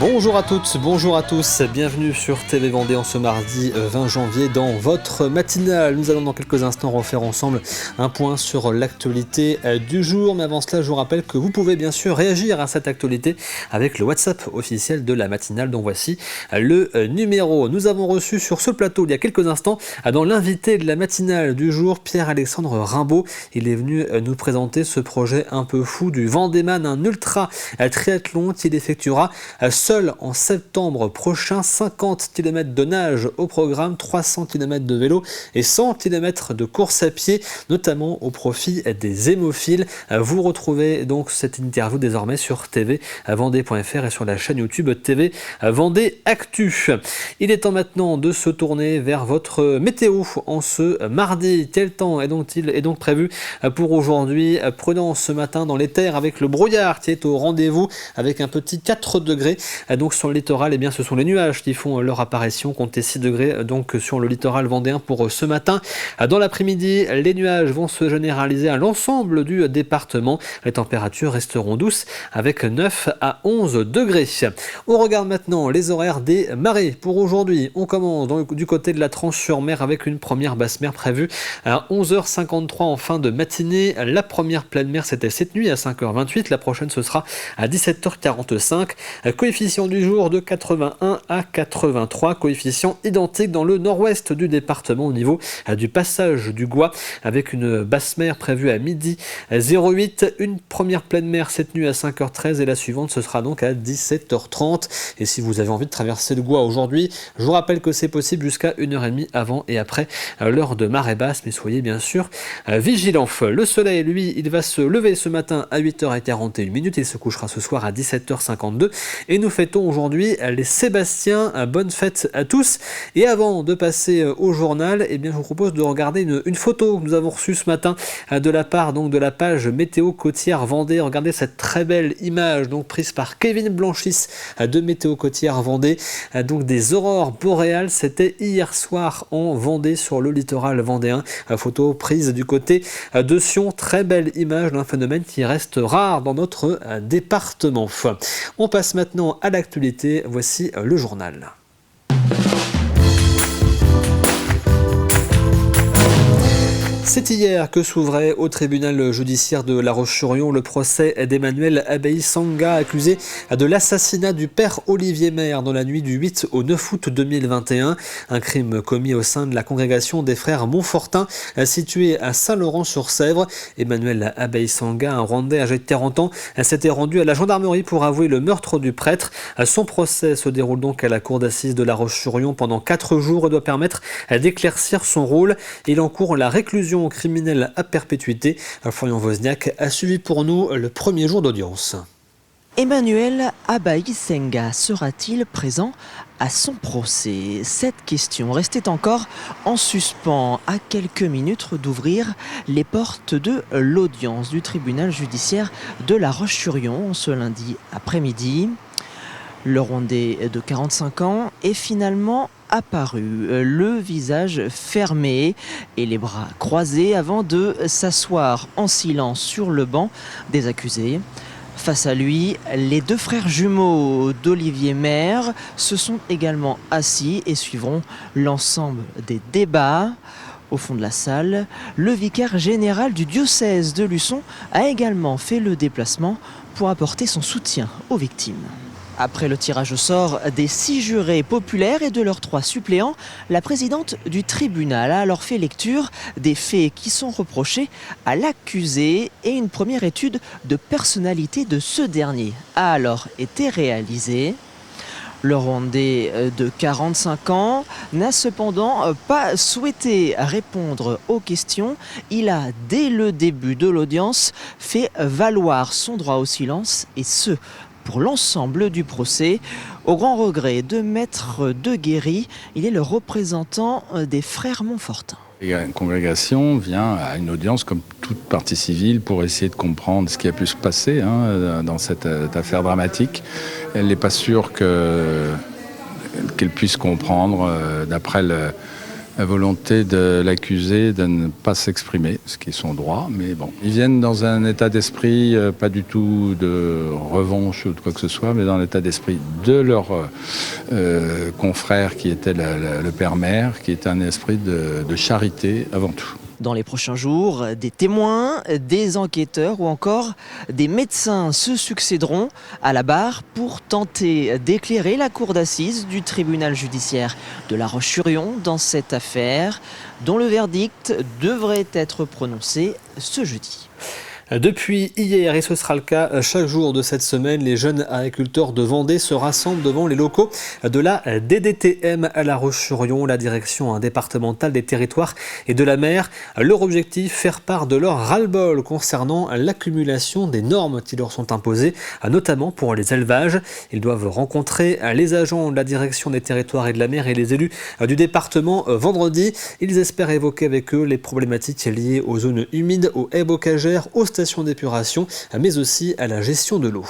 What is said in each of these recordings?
Bonjour à toutes, bonjour à tous, bienvenue sur TV Vendée en ce mardi 20 janvier dans votre matinale. Nous allons dans quelques instants refaire ensemble un point sur l'actualité du jour. Mais avant cela, je vous rappelle que vous pouvez bien sûr réagir à cette actualité avec le WhatsApp officiel de la matinale dont voici le numéro. Nous avons reçu sur ce plateau il y a quelques instants dans l'invité de la matinale du jour, Pierre-Alexandre Rimbaud. Il est venu nous présenter ce projet un peu fou du Vendéman, un ultra triathlon qu'il effectuera seul en septembre prochain. 50 km de nage au programme, 300 km de vélo et 100 km de course à pied, notamment au profit des hémophiles. Vous retrouvez donc cette interview désormais sur tvvendée.fr et sur la chaîne YouTube TV Vendée Actu. Il est temps maintenant de se tourner vers votre météo en ce mardi. Quel temps est donc prévu pour aujourd'hui? Prudence ce matin dans les terres avec le brouillard qui est au rendez-vous avec un petit 4 degrés. Donc sur le littoral, eh bien, ce sont les nuages qui font leur apparition, comptez 6 degrés donc sur le littoral vendéen pour ce matin. Dans l'après-midi, les nuages vont se généraliser à l'ensemble du département. Les températures resteront douces avec 9 à 11 degrés. On regarde maintenant les horaires des marées pour aujourd'hui. On commence du côté de la Tranche-sur-Mer avec une première basse mer prévue à 11h53 en fin de matinée. La première pleine mer, c'était cette nuit à 5h28. La prochaine, ce sera à 17h45. Coefficient du jour de 81 à 83, coefficient identique dans le nord-ouest du département au niveau du passage du Gois avec une basse mer prévue à midi 08, une première pleine mer cette nuit à 5h13 et la suivante ce sera donc à 17h30. Et si vous avez envie de traverser le Gois aujourd'hui, je vous rappelle que c'est possible jusqu'à 1h30 avant et après l'heure de marée basse, mais soyez bien sûr vigilants. Le soleil, lui, il va se lever ce matin à 8h41, il se couchera ce soir à 17h52 et nous fêtons aujourd'hui les Sébastiens. Bonne fête à tous. Et avant de passer au journal, eh bien, je vous propose de regarder une photo que nous avons reçue ce matin de la part donc, de la page Météo Côtière Vendée. Regardez cette très belle image donc, prise par Kevin Blanchis de Météo Côtière Vendée. Donc des aurores boréales, c'était hier soir en Vendée sur le littoral vendéen. Photo prise du côté de Sion. Très belle image d'un phénomène qui reste rare dans notre département. On passe maintenant à l'actualité, voici le journal. C'est hier que s'ouvrait au tribunal judiciaire de La Roche-sur-Yon le procès d'Emmanuel Abeille-Sanga, accusé de l'assassinat du père Olivier Maire dans la nuit du 8 au 9 août 2021. Un crime commis au sein de la congrégation des frères Montfortin, située à Saint-Laurent-sur-Sèvre. Emmanuel Abeille-Sanga, un Rwandais âgé de 40 ans, s'était rendu à la gendarmerie pour avouer le meurtre du prêtre. Son procès se déroule donc à la cour d'assises de La Roche-sur-Yon pendant 4 jours et doit permettre d'éclaircir son rôle. Il encourt la réclusion criminel à perpétuité. Florian Wozniak a suivi pour nous le premier jour d'audience. Emmanuel Abeille-Sanga sera-t-il présent à son procès? Cette question restait encore en suspens à quelques minutes d'ouvrir les portes de l'audience du tribunal judiciaire de La Roche-sur-Yon ce lundi après-midi. Le Rwandais de 45 ans est finalement apparu, le visage fermé et les bras croisés avant de s'asseoir en silence sur le banc des accusés. Face à lui, les deux frères jumeaux d'Olivier Maire se sont également assis et suivront l'ensemble des débats. Au fond de la salle, le vicaire général du diocèse de Luçon a également fait le déplacement pour apporter son soutien aux victimes. Après le tirage au sort des 6 jurés populaires et de leurs 3 suppléants, la présidente du tribunal a alors fait lecture des faits qui sont reprochés à l'accusé et une première étude de personnalité de ce dernier a alors été réalisée. Le Rwandais de 45 ans n'a cependant pas souhaité répondre aux questions. Il a, dès le début de l'audience, fait valoir son droit au silence et ce, pour l'ensemble du procès. Au grand regret de Maître Deguéry, il est le représentant des frères Montfortin. Une congrégation vient à une audience comme toute partie civile pour essayer de comprendre ce qui a pu se passer dans cette affaire dramatique. Elle n'est pas sûre qu'elle puisse comprendre, d'après la volonté de l'accusé de ne pas s'exprimer, ce qui est son droit, mais bon. Ils viennent dans un état d'esprit, pas du tout de revanche ou de quoi que ce soit, mais dans l'état d'esprit de leur confrère qui était le père-mère, qui est un esprit de charité avant tout. Dans les prochains jours, des témoins, des enquêteurs ou encore des médecins se succéderont à la barre pour tenter d'éclairer la cour d'assises du tribunal judiciaire de La Roche-sur-Yon dans cette affaire dont le verdict devrait être prononcé ce jeudi. Depuis hier, et ce sera le cas chaque jour de cette semaine, les jeunes agriculteurs de Vendée se rassemblent devant les locaux de la DDTM à La Roche-sur-Yon, la direction départementale des territoires et de la mer. Leur objectif, faire part de leur ras-le-bol concernant l'accumulation des normes qui leur sont imposées, notamment pour les élevages. Ils doivent rencontrer les agents de la direction des territoires et de la mer et les élus du département vendredi. Ils espèrent évoquer avec eux les problématiques liées aux zones humides, aux haies bocagères, aux stations d'épuration, mais aussi à la gestion de l'eau.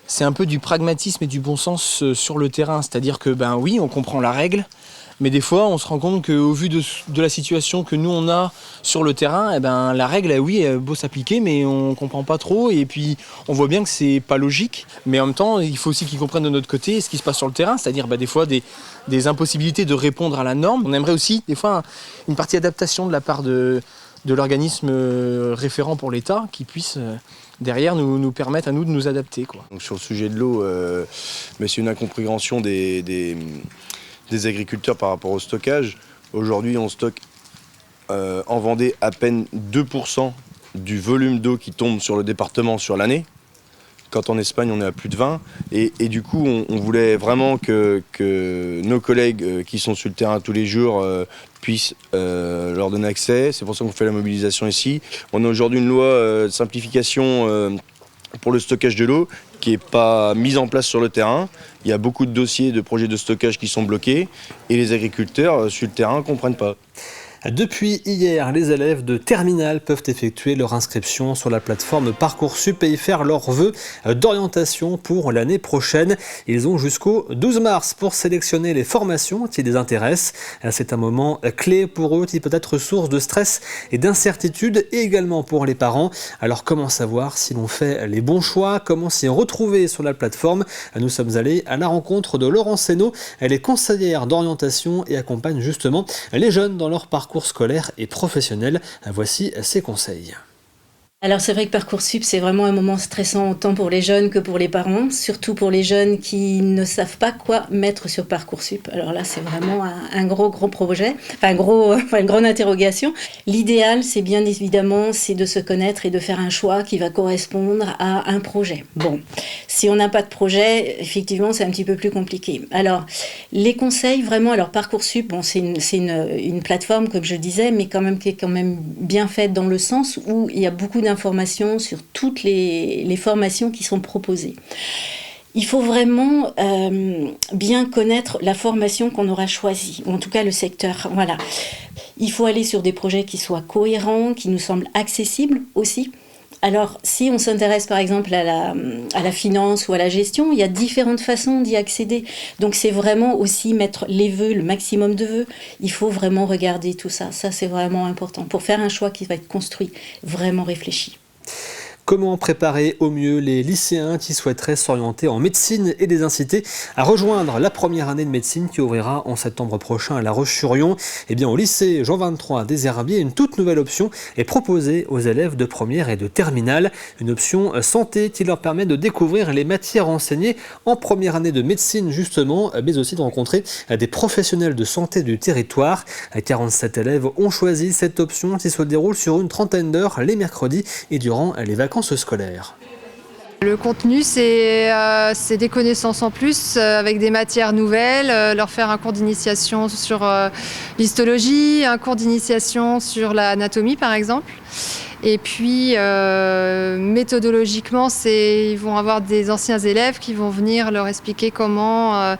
C'est un peu du pragmatisme et du bon sens sur le terrain, c'est-à-dire que oui, on comprend la règle, mais des fois on se rend compte qu'au vu de la situation que nous on a sur le terrain, la règle, oui, elle a beau s'appliquer, mais on comprend pas trop, et puis on voit bien que c'est pas logique, mais en même temps il faut aussi qu'ils comprennent de notre côté ce qui se passe sur le terrain, c'est-à-dire des fois des impossibilités de répondre à la norme. On aimerait aussi des fois une partie adaptation de la part de l'organisme référent pour l'État qui puisse derrière nous permettre à nous de nous adapter, quoi. Donc sur le sujet de l'eau, c'est une incompréhension des agriculteurs par rapport au stockage. Aujourd'hui, on stocke en Vendée à peine 2% du volume d'eau qui tombe sur le département sur l'année. Quand en Espagne, on est à plus de 20. Et du coup, on voulait vraiment que nos collègues qui sont sur le terrain tous les jours puissent leur donner accès. C'est pour ça qu'on fait la mobilisation ici. On a aujourd'hui une loi de simplification pour le stockage de l'eau qui n'est pas mise en place sur le terrain. Il y a beaucoup de dossiers de projets de stockage qui sont bloqués et les agriculteurs sur le terrain ne comprennent pas. Depuis hier, les élèves de terminale peuvent effectuer leur inscription sur la plateforme Parcoursup et y faire leurs vœux d'orientation pour l'année prochaine. Ils ont jusqu'au 12 mars pour sélectionner les formations qui les intéressent. C'est un moment clé pour eux qui peut être source de stress et d'incertitude et également pour les parents. Alors comment savoir si l'on fait les bons choix? Comment s'y retrouver sur la plateforme? Nous sommes allés à la rencontre de Laurence Hainaut. Elle est conseillère d'orientation et accompagne justement les jeunes dans leur parcours scolaire et professionnel. Voici ses conseils. Alors c'est vrai que Parcoursup, c'est vraiment un moment stressant autant pour les jeunes que pour les parents, surtout pour les jeunes qui ne savent pas quoi mettre sur Parcoursup. Alors là, c'est vraiment un gros projet, une grande interrogation. L'idéal, c'est bien évidemment, c'est de se connaître et de faire un choix qui va correspondre à un projet. Bon, si on n'a pas de projet, effectivement, c'est un petit peu plus compliqué. Alors, les conseils, vraiment, alors Parcoursup, c'est une plateforme, comme je disais, mais qui est quand même bien faite dans le sens où il y a beaucoup d'informations sur toutes les formations qui sont proposées. Il faut vraiment bien connaître la formation qu'on aura choisie, ou en tout cas le secteur. Voilà. Il faut aller sur des projets qui soient cohérents, qui nous semblent accessibles aussi. Alors, si on s'intéresse par exemple à la finance ou à la gestion, il y a différentes façons d'y accéder. Donc, c'est vraiment aussi mettre les vœux, le maximum de vœux. Il faut vraiment regarder tout ça. Ça, c'est vraiment important pour faire un choix qui va être construit, vraiment réfléchi. Comment préparer au mieux les lycéens qui souhaiteraient s'orienter en médecine et les inciter à rejoindre la première année de médecine qui ouvrira en septembre prochain à La Roche-sur-Yon? Eh bien, au lycée Jean 23 des Herbiers, une toute nouvelle option est proposée aux élèves de première et de terminale. Une option santé qui leur permet de découvrir les matières enseignées en première année de médecine justement, mais aussi de rencontrer des professionnels de santé du territoire. 47 élèves ont choisi cette option qui se déroule sur une trentaine d'heures les mercredis et durant les vacances scolaires. Le contenu, c'est des connaissances en plus avec des matières nouvelles, leur faire un cours d'initiation sur l'histologie, un cours d'initiation sur l'anatomie par exemple. Et puis, méthodologiquement, ils vont avoir des anciens élèves qui vont venir leur expliquer comment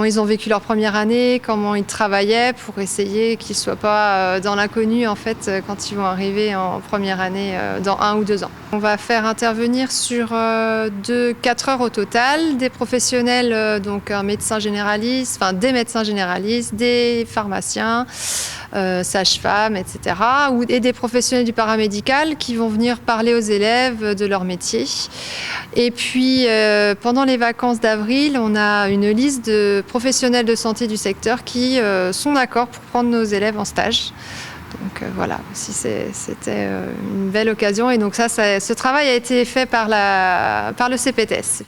ils ont vécu leur première année, comment ils travaillaient pour essayer qu'ils ne soient pas dans l'inconnu en fait, quand ils vont arriver en première année dans 1 ou 2 ans. On va faire intervenir sur 4 heures au total des professionnels, donc un médecin généraliste, enfin des médecins généralistes, des pharmaciens, sages-femmes, etc. Et des professionnels du paramédical qui vont venir parler aux élèves de leur métier. Et puis, pendant les vacances d'avril, on a une liste de professionnels de santé du secteur qui sont d'accord pour prendre nos élèves en stage. Donc voilà, aussi c'était une belle occasion. Et donc ce travail a été fait par le CPTS.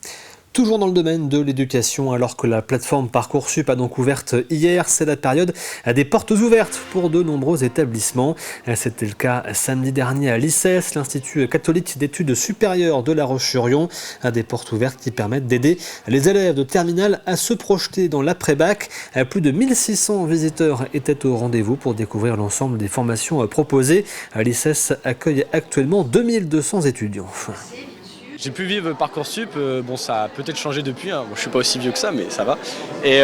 Toujours dans le domaine de l'éducation, alors que la plateforme Parcoursup a donc ouverte hier, c'est la période des portes ouvertes pour de nombreux établissements. C'était le cas samedi dernier à l'ICES, l'Institut catholique d'études supérieures de La Roche-sur-Yon. Des portes ouvertes qui permettent d'aider les élèves de terminale à se projeter dans l'après-bac. Plus de 1600 visiteurs étaient au rendez-vous pour découvrir l'ensemble des formations proposées. L'ICES accueille actuellement 2200 étudiants. J'ai pu vivre Parcoursup, ça a peut-être changé depuis, hein. Bon, je ne suis pas aussi vieux que ça, mais ça va. Et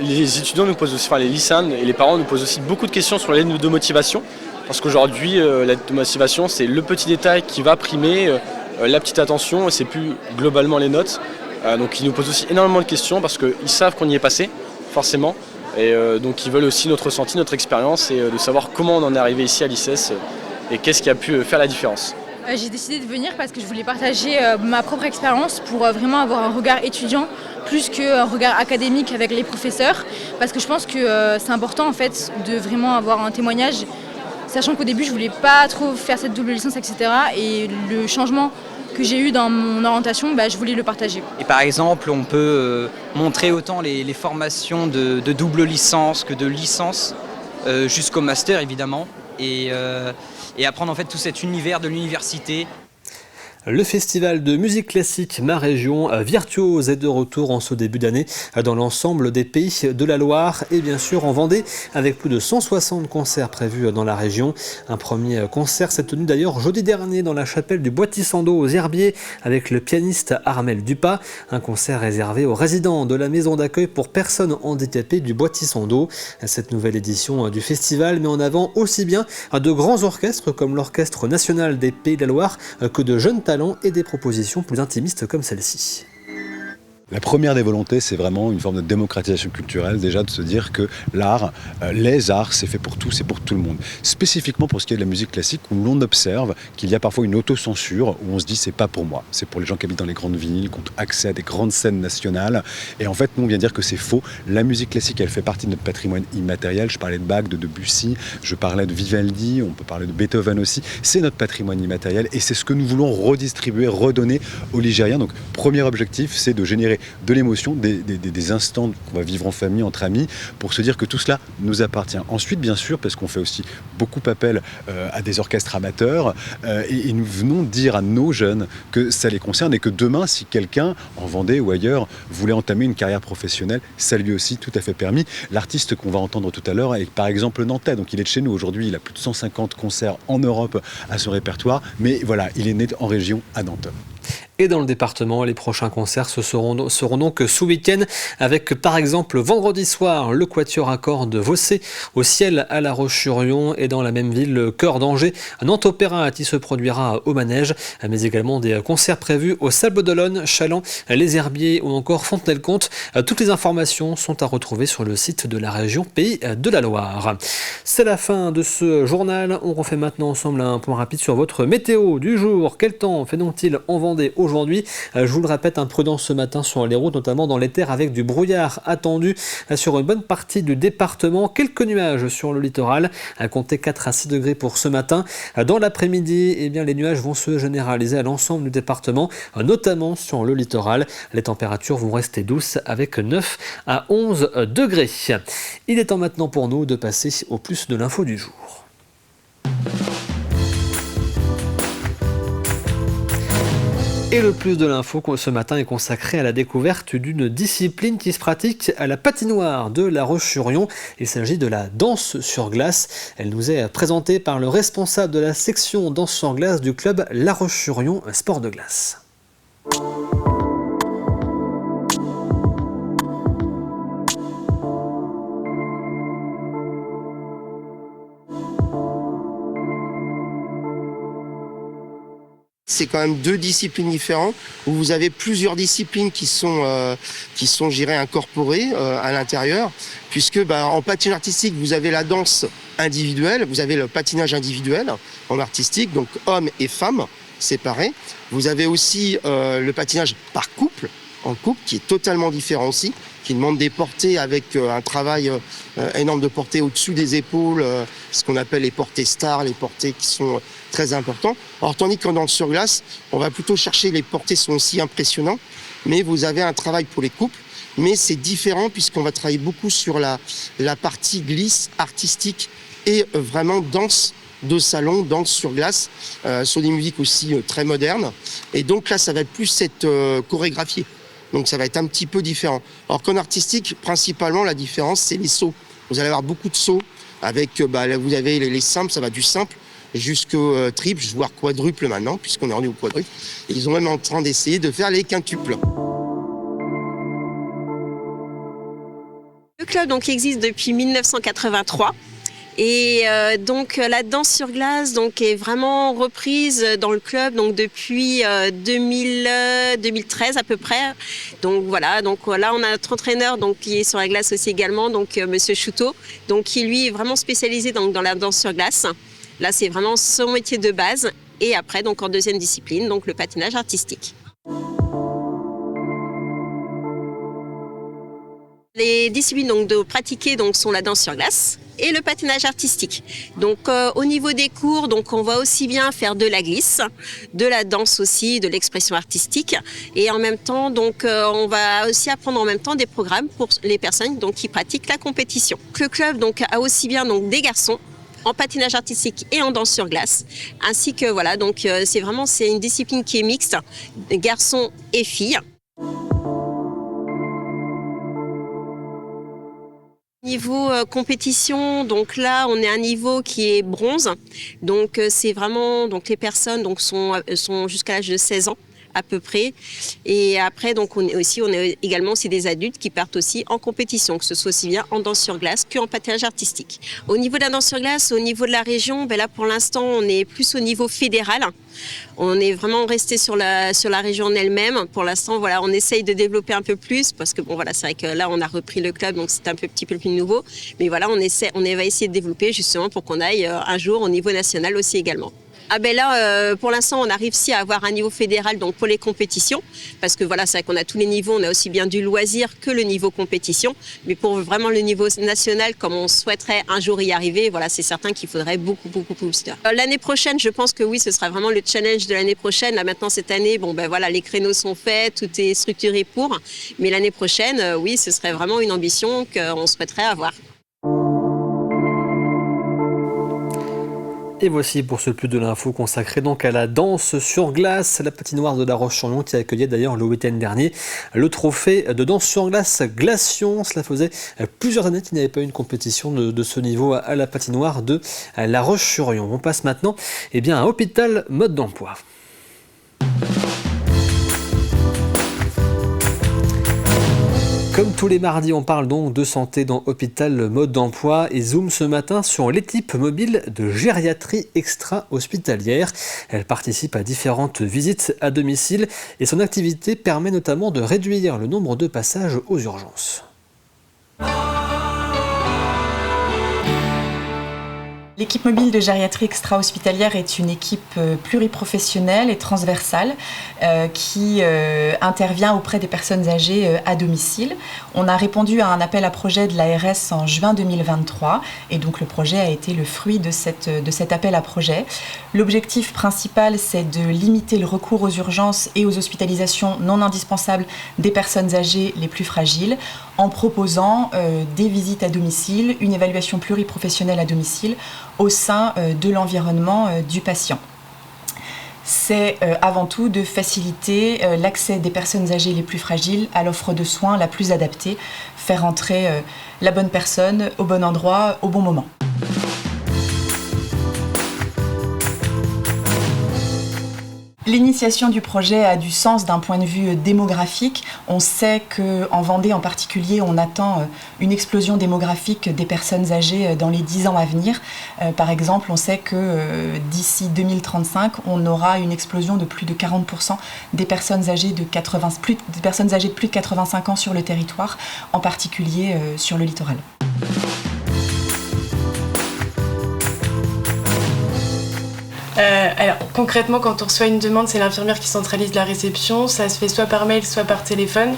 les étudiants nous posent aussi, enfin les lycéens et les parents nous posent aussi beaucoup de questions sur l'aide de motivation. Parce qu'aujourd'hui, l'aide de motivation, c'est le petit détail qui va primer la petite attention, et c'est plus globalement les notes. Donc ils nous posent aussi énormément de questions parce qu'ils savent qu'on y est passé, forcément. Et donc ils veulent aussi notre ressenti, notre expérience, et de savoir comment on en est arrivé ici à l'ICES et qu'est-ce qui a pu faire la différence. J'ai décidé de venir parce que je voulais partager ma propre expérience pour vraiment avoir un regard étudiant plus qu'un regard académique avec les professeurs, parce que je pense que c'est important en fait de vraiment avoir un témoignage, sachant qu'au début je voulais pas trop faire cette double licence, etc. Et le changement que j'ai eu dans mon orientation, je voulais le partager. Et par exemple, on peut montrer autant les formations de double licence que de licence jusqu'au master évidemment. Et apprendre en fait tout cet univers de l'université. Le festival de musique classique Ma Région Virtuose est de retour en ce début d'année dans l'ensemble des pays de la Loire et bien sûr en Vendée, avec plus de 160 concerts prévus dans la région. Un premier concert s'est tenu d'ailleurs jeudi dernier dans la chapelle du Bois-Tissando aux Herbiers avec le pianiste Armel Dupas. Un concert réservé aux résidents de la maison d'accueil pour personnes handicapées du Bois-Tissando. Cette nouvelle édition du festival met en avant aussi bien de grands orchestres comme l'Orchestre national des Pays de la Loire que de jeunes talents et des propositions plus intimistes comme celle-ci. La première des volontés, c'est vraiment une forme de démocratisation culturelle, déjà de se dire que l'art, les arts, c'est fait pour tous, c'est pour tout le monde. Spécifiquement pour ce qui est de la musique classique, où l'on observe qu'il y a parfois une autocensure, où on se dit c'est pas pour moi, c'est pour les gens qui habitent dans les grandes villes, qui ont accès à des grandes scènes nationales. Et en fait, nous, on vient dire que c'est faux. La musique classique, elle fait partie de notre patrimoine immatériel. Je parlais de Bach, de Debussy, je parlais de Vivaldi, on peut parler de Beethoven aussi. C'est notre patrimoine immatériel et c'est ce que nous voulons redistribuer, redonner aux Ligériens. Donc, premier objectif, c'est de générer de l'émotion, des instants qu'on va vivre en famille, entre amis, pour se dire que tout cela nous appartient. Ensuite, bien sûr, parce qu'on fait aussi beaucoup appel à des orchestres amateurs, et nous venons dire à nos jeunes que ça les concerne et que demain, si quelqu'un, en Vendée ou ailleurs, voulait entamer une carrière professionnelle, ça lui aussi tout à fait permis. L'artiste qu'on va entendre tout à l'heure est par exemple nantais, donc il est de chez nous aujourd'hui, il a plus de 150 concerts en Europe à son répertoire, mais voilà, il est né en région à Nantes. Et dans le département, les prochains concerts seront donc ce week-end avec par exemple vendredi soir le Quatuor à cordes Vossé au ciel à La Roche-sur-Yon et dans la même ville le Chœur d'Angers, Nantes Opéra qui se produira au Manège, mais également des concerts prévus au Sable d'Olonne, Chaland, Les Herbiers ou encore Fontenay-le-Comte. Toutes les informations sont à retrouver sur le site de la région Pays de la Loire. C'est la fin de ce journal. On refait maintenant ensemble un point rapide sur votre météo du jour. Quel temps fait donc-il en Vendée aujourd'hui? Je vous le répète, imprudence ce matin sur les routes, notamment dans les terres avec du brouillard attendu sur une bonne partie du département. Quelques nuages sur le littoral, à compter 4 à 6 degrés pour ce matin. Dans l'après-midi, les nuages vont se généraliser à l'ensemble du département, notamment sur le littoral. Les températures vont rester douces avec 9 à 11 degrés. Il est temps maintenant pour nous de passer au plus de l'info du jour. Et le plus de l'info ce matin est consacré à la découverte d'une discipline qui se pratique à la patinoire de La Roche-sur-Yon. Il s'agit de la danse sur glace. Elle nous est présentée par le responsable de la section danse sur glace du club La Roche-sur-Yon Sport de glace. C'est quand même deux disciplines différentes où vous avez plusieurs disciplines qui sont je dirais, incorporées à l'intérieur, puisque en patinage artistique vous avez la danse individuelle, vous avez le patinage individuel en artistique, donc hommes et femmes séparés. Vous avez aussi le patinage par couple, en couple, qui est totalement différent aussi, qui demande des portées avec un travail énorme de portées au-dessus des épaules, ce qu'on appelle les portées stars, les portées qui sont très importants. Alors tandis qu'en danse sur glace, on va plutôt chercher, les portées sont aussi impressionnants, mais vous avez un travail pour les couples, mais c'est différent puisqu'on va travailler beaucoup sur la partie glisse artistique et vraiment danse de salon, danse sur glace, sur des musiques aussi très modernes. Et donc là, ça va être plus cette chorégraphiée. Donc ça va être un petit peu différent. Alors qu'en artistique, principalement, la différence, c'est les sauts. Vous allez avoir beaucoup de sauts avec, vous avez les simples, ça va du simple jusqu'au triple, voire quadruple maintenant, puisqu'on est rendu au quadruple. Et ils sont même en train d'essayer de faire les quintuples. Le club donc existe depuis 1983. Et donc la danse sur glace donc est vraiment reprise dans le club donc depuis 2013 à peu près. Donc voilà, donc là on a notre entraîneur donc qui est sur la glace aussi également, donc Monsieur Chouteau, donc qui lui est vraiment spécialisé donc dans la danse sur glace. Là c'est vraiment son métier de base. Et après donc en deuxième discipline donc le patinage artistique. Les disciplines donc de pratiquer donc sont la danse sur glace et le patinage artistique. Donc au niveau des cours, donc on va aussi bien faire de la glisse, de la danse aussi, de l'expression artistique, et en même temps donc on va aussi apprendre en même temps des programmes pour les personnes donc qui pratiquent la compétition. Le club donc a aussi bien donc des garçons en patinage artistique et en danse sur glace, ainsi que voilà donc c'est une discipline qui est mixte, garçons et filles. Niveau compétition, donc là on est à un niveau qui est bronze, donc c'est vraiment donc les personnes donc sont jusqu'à l'âge de 16 ans à peu près, et après donc on est également aussi des adultes qui partent aussi en compétition, que ce soit aussi bien en danse sur glace qu'en patinage artistique. Au niveau de la danse sur glace, au niveau de la région, là pour l'instant on est plus au niveau fédéral. On est vraiment resté sur la région en elle-même. Pour l'instant, voilà, on essaye de développer un peu plus parce que bon, voilà, c'est vrai que là, on a repris le club, donc c'est un petit peu plus nouveau. Mais voilà, on va essayer de développer justement pour qu'on aille un jour au niveau national aussi également. Là, pour l'instant, on a réussi à avoir un niveau fédéral donc pour les compétitions, parce que voilà, c'est vrai qu'on a tous les niveaux, on a aussi bien du loisir que le niveau compétition, mais pour vraiment le niveau national, comme on souhaiterait un jour y arriver, voilà, c'est certain qu'il faudrait beaucoup plus. L'année prochaine, je pense que oui, ce sera vraiment le challenge de l'année prochaine. Là maintenant, cette année, voilà, les créneaux sont faits, tout est structuré pour, mais l'année prochaine, oui, ce serait vraiment une ambition qu'on souhaiterait avoir. Et voici pour ce plus de l'info consacrée donc à la danse sur glace, la patinoire de La Roche-sur-Yon qui accueillait d'ailleurs le week-end dernier le trophée de danse sur glace Glacion. Cela faisait plusieurs années qu'il n'y avait pas eu une compétition de ce niveau à la patinoire de La Roche-sur-Yon. On passe maintenant à Hôpital Mode d'Emploi. Comme tous les mardis, on parle donc de santé dans Hôpital Mode d'Emploi et zoom ce matin sur l'équipe mobile de gériatrie extra-hospitalière. Elle participe à différentes visites à domicile et son activité permet notamment de réduire le nombre de passages aux urgences. L'équipe mobile de gériatrie extra-hospitalière est une équipe pluriprofessionnelle et transversale qui intervient auprès des personnes âgées à domicile. On a répondu à un appel à projet de l'ARS en juin 2023 et donc le projet a été le fruit de cet appel à projet. L'objectif principal, c'est de limiter le recours aux urgences et aux hospitalisations non indispensables des personnes âgées les plus fragiles en proposant des visites à domicile, une évaluation pluriprofessionnelle à domicile au sein de l'environnement du patient. c'est avant tout de faciliter l'accès des personnes âgées les plus fragiles à l'offre de soins la plus adaptée, faire entrer la bonne personne au bon endroit, au bon moment. L'initiation du projet a du sens d'un point de vue démographique. On sait qu'en Vendée en particulier, on attend une explosion démographique des personnes âgées dans les 10 ans à venir. Par exemple, on sait que d'ici 2035, on aura une explosion de plus de 40% des personnes âgées de plus de 85 ans sur le territoire, en particulier sur le littoral. Alors concrètement, quand on reçoit une demande, c'est l'infirmière qui centralise la réception. Ça se fait soit par mail, soit par téléphone.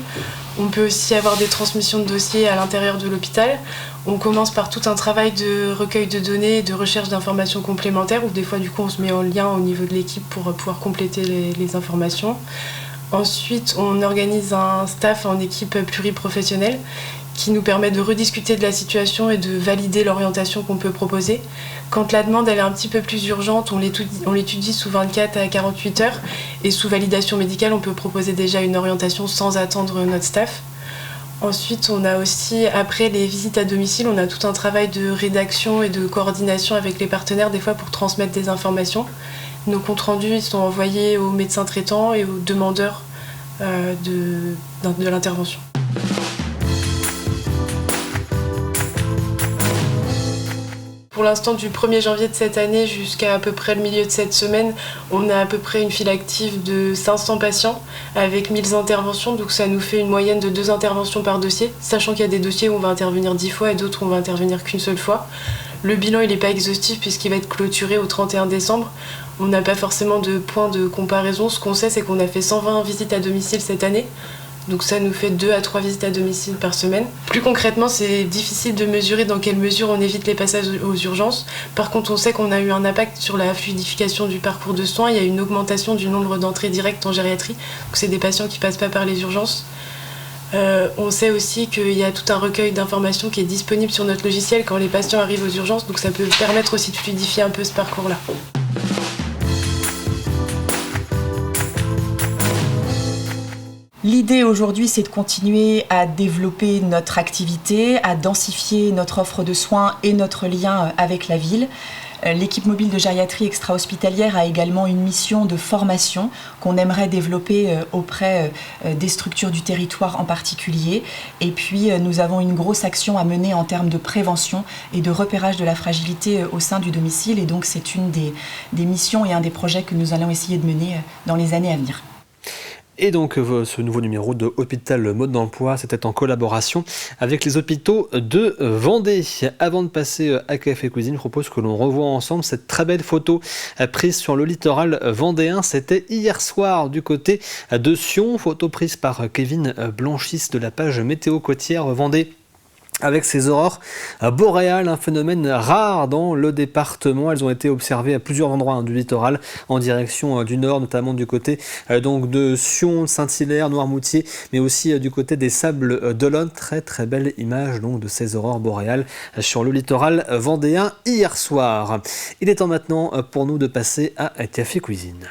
On peut aussi avoir des transmissions de dossiers à l'intérieur de l'hôpital. On commence par tout un travail de recueil de données, de recherche d'informations complémentaires, où des fois du coup on se met en lien au niveau de l'équipe pour pouvoir compléter les informations. Ensuite, on organise un staff en équipe pluriprofessionnelle qui nous permet de rediscuter de la situation et de valider l'orientation qu'on peut proposer. Quand la demande elle est un petit peu plus urgente, on l'étudie sous 24 à 48 heures et sous validation médicale, on peut proposer déjà une orientation sans attendre notre staff. Ensuite, on a aussi, après les visites à domicile, on a tout un travail de rédaction et de coordination avec les partenaires, des fois pour transmettre des informations. Nos comptes rendus ils sont envoyés aux médecins traitants et aux demandeurs de l'intervention. Pour l'instant, du 1er janvier de cette année jusqu'à peu près le milieu de cette semaine, on a à peu près une file active de 500 patients avec 1000 interventions. Donc ça nous fait une moyenne de 2 interventions par dossier, sachant qu'il y a des dossiers où on va intervenir 10 fois et d'autres où on va intervenir qu'une seule fois. Le bilan, il n'est pas exhaustif puisqu'il va être clôturé au 31 décembre. On n'a pas forcément de point de comparaison. Ce qu'on sait, c'est qu'on a fait 120 visites à domicile cette année. Donc ça nous fait 2 à 3 visites à domicile par semaine. Plus concrètement, c'est difficile de mesurer dans quelle mesure on évite les passages aux urgences. Par contre, on sait qu'on a eu un impact sur la fluidification du parcours de soins. Il y a une augmentation du nombre d'entrées directes en gériatrie. Donc c'est des patients qui ne passent pas par les urgences. On sait aussi qu'il y a tout un recueil d'informations qui est disponible sur notre logiciel quand les patients arrivent aux urgences. Donc ça peut permettre aussi de fluidifier un peu ce parcours-là. L'idée aujourd'hui, c'est de continuer à développer notre activité, à densifier notre offre de soins et notre lien avec la ville. L'équipe mobile de gériatrie extra-hospitalière a également une mission de formation qu'on aimerait développer auprès des structures du territoire en particulier. Et puis, nous avons une grosse action à mener en termes de prévention et de repérage de la fragilité au sein du domicile. Et donc, c'est une des missions et un des projets que nous allons essayer de mener dans les années à venir. Et donc ce nouveau numéro de Hôpital Mode d'Emploi, c'était en collaboration avec les hôpitaux de Vendée. Avant de passer à Café Cuisine, je propose que l'on revoie ensemble cette très belle photo prise sur le littoral vendéen. C'était hier soir du côté de Sion, photo prise par Kevin Blanchis de la page Météo Côtière Vendée. Avec ces aurores boréales, un phénomène rare dans le département. Elles ont été observées à plusieurs endroits du littoral, en direction du nord, notamment du côté donc de Sion, Saint-Hilaire, Noirmoutier, mais aussi du côté des Sables d'Olonne. Très très belle image donc de ces aurores boréales sur le littoral vendéen hier soir. Il est temps maintenant pour nous de passer à Café Cuisine.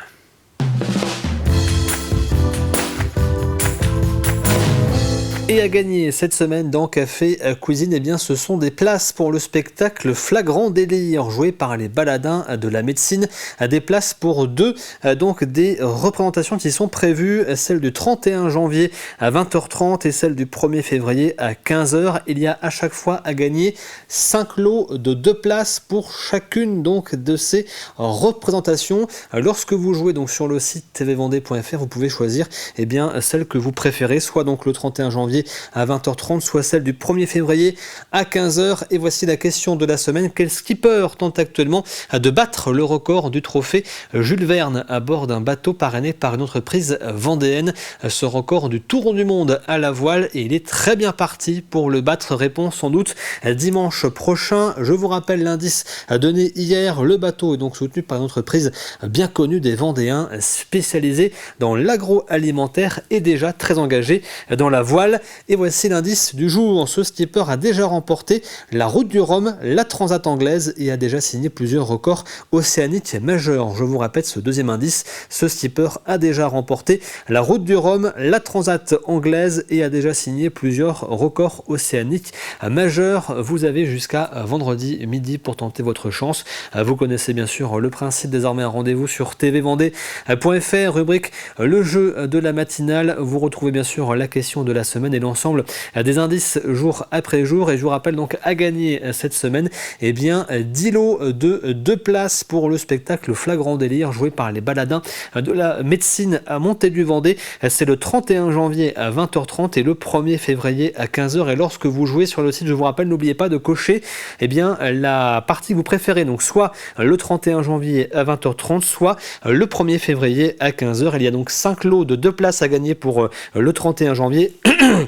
Et à gagner cette semaine dans Café Cuisine, eh bien, ce sont des places pour le spectacle Flagrant Délire, joué par les baladins de la médecine. Des places pour 2, donc des représentations qui sont prévues, celle du 31 janvier à 20h30 et celle du 1er février à 15h. Il y a à chaque fois à gagner 5 lots de 2 places pour chacune donc de ces représentations. Lorsque vous jouez donc sur le site tvvendée.fr, vous pouvez choisir eh bien, celle que vous préférez, soit donc le 31 janvier à 20h30, soit celle du 1er février à 15h. Et voici la question de la semaine. Quel skipper tente actuellement de battre le record du trophée Jules Verne à bord d'un bateau parrainé par une entreprise vendéenne? Ce record du tour du monde à la voile, et il est très bien parti pour le battre. Réponse sans doute dimanche prochain. Je vous rappelle l'indice donné hier. Le bateau est donc soutenu par une entreprise bien connue des Vendéens, spécialisée dans l'agroalimentaire et déjà très engagée dans la voile. Et voici l'indice du jour. Ce skipper a déjà remporté la Route du Rhum, la Transat anglaise et a déjà signé plusieurs records océaniques majeurs. Je vous répète ce deuxième indice. Ce skipper a déjà remporté la Route du Rhum, la Transat anglaise et a déjà signé plusieurs records océaniques majeurs. Vous avez jusqu'à vendredi midi pour tenter votre chance. Vous connaissez bien sûr le principe. Désormais un rendez-vous sur tvvendée.fr, rubrique le jeu de la matinale. Vous retrouvez bien sûr la question de la semaine et l'ensemble des indices jour après jour. Et je vous rappelle donc à gagner cette semaine 10 lots de 2 places pour le spectacle Flagrant Délire joué par les baladins de la médecine à Montaigu-Vendée. C'est le 31 janvier à 20h30 et le 1er février à 15h. Et lorsque vous jouez sur le site, je vous rappelle, n'oubliez pas de cocher la partie que vous préférez. Donc soit le 31 janvier à 20h30, soit le 1er février à 15h. Il y a donc 5 lots de 2 places à gagner pour le 31 janvier.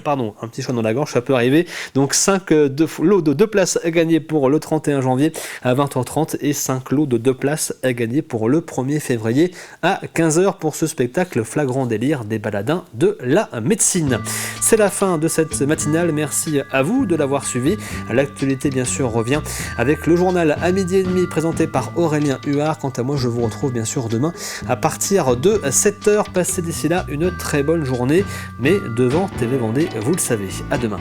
Pardon, un petit choix dans la gorge, ça peut arriver. Donc 5 lots de 2 places à gagner pour le 31 janvier à 20h30 et 5 lots de 2 places à gagner pour le 1er février à 15h pour ce spectacle Flagrant Délire des baladins de la médecine. C'est la fin de cette matinale. Merci à vous de l'avoir suivi. L'actualité bien sûr revient avec le journal à 12h30 présenté par Aurélien Huard. Quant à moi, je vous retrouve bien sûr demain à partir de 7h. Passez d'ici là une très bonne journée, mais devant TV Vendée, vous le savez. À demain.